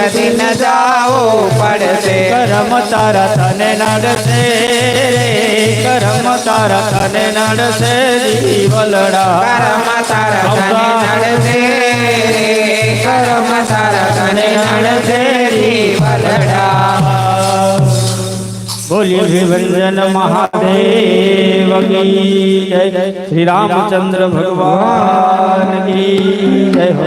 दिन जाओ पड़से करम तारा तने नड़से करम तारा तने नड़से जीवलड़ा करम तारा तने नड़से करम तारा तने नड़से जीवलड़ा। बोलिए श्री वंजन महादेव की जय। श्री रामचंद्र भगवान की जय हो।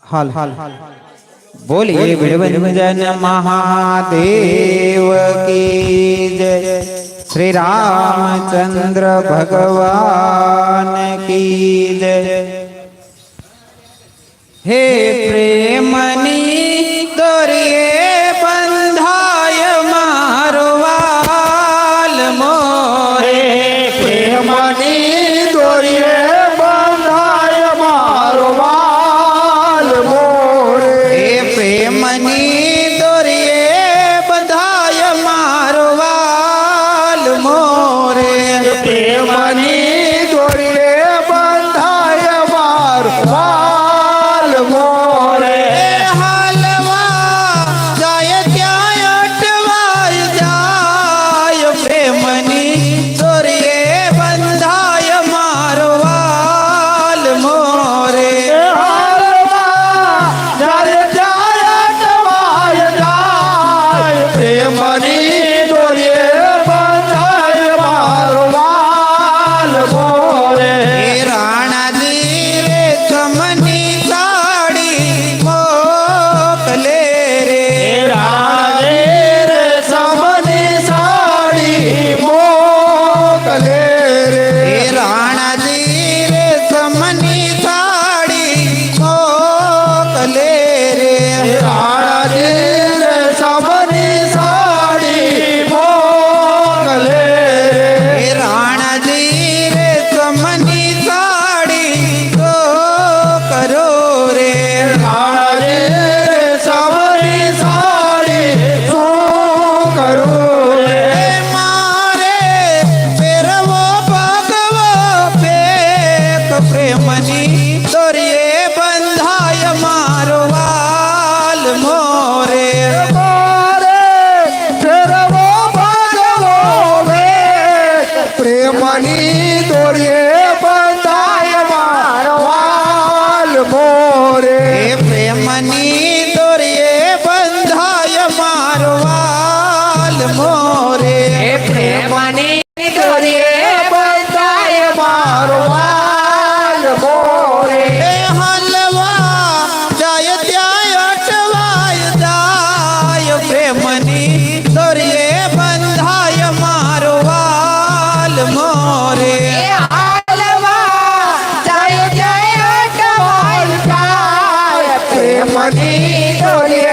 हाल बोलिए विड़वंजन महादेव की जय। श्री रामचंद्र भगवान की जय। हे प्रेमनी तोरिए बंधाय मारवाल मोरे प्रेमनी तोरिए बंधाय मारवाल मोरे। प्रेमनी तोरिए बंधाय मारवाल मोरे। प्रेमनी तोरिए बंधाय मारवाल मोरे। हलवा जाय त्याय अटवाय जाय प्रेमनी तोरिए बंधाय मारवाल मोरे। हलवा जाय त्याय अटवाय जाय प्रेमनी तोरिए बंधाय मारवाल मोरे। राणा दी रे कमनी साड़ी मोकले रे। राणे रे समनी साड़ी मोकले रे। राणा दी रे कमनी साड़ी मोकले रे। राणे रे समनी साड़ी मोकले रे। राणा दी रे कमनी साड़ी तो करो रे। राणे रे समनी साड़ी तो करो रे। मारे पेरवो भगवो पेक प्रेमनी तोरिए बंधाय मारवाल मोरे। मारे फेरवो भागवो वे प्रेमनी तोरिए बंधाय मारवाल मोरे। प्रेमनी तोरिए बंधाय मारवाल मोरे। प्रेमनी तोरिए बंधाय मारवाल मोरे। हलवा जाय त्याय अटवाय जाय प्रेमनी तोरिए बंधाय मारवाल मोरे। हलवा जाय जाय अटवाय जाय प्रेमनी तोरिए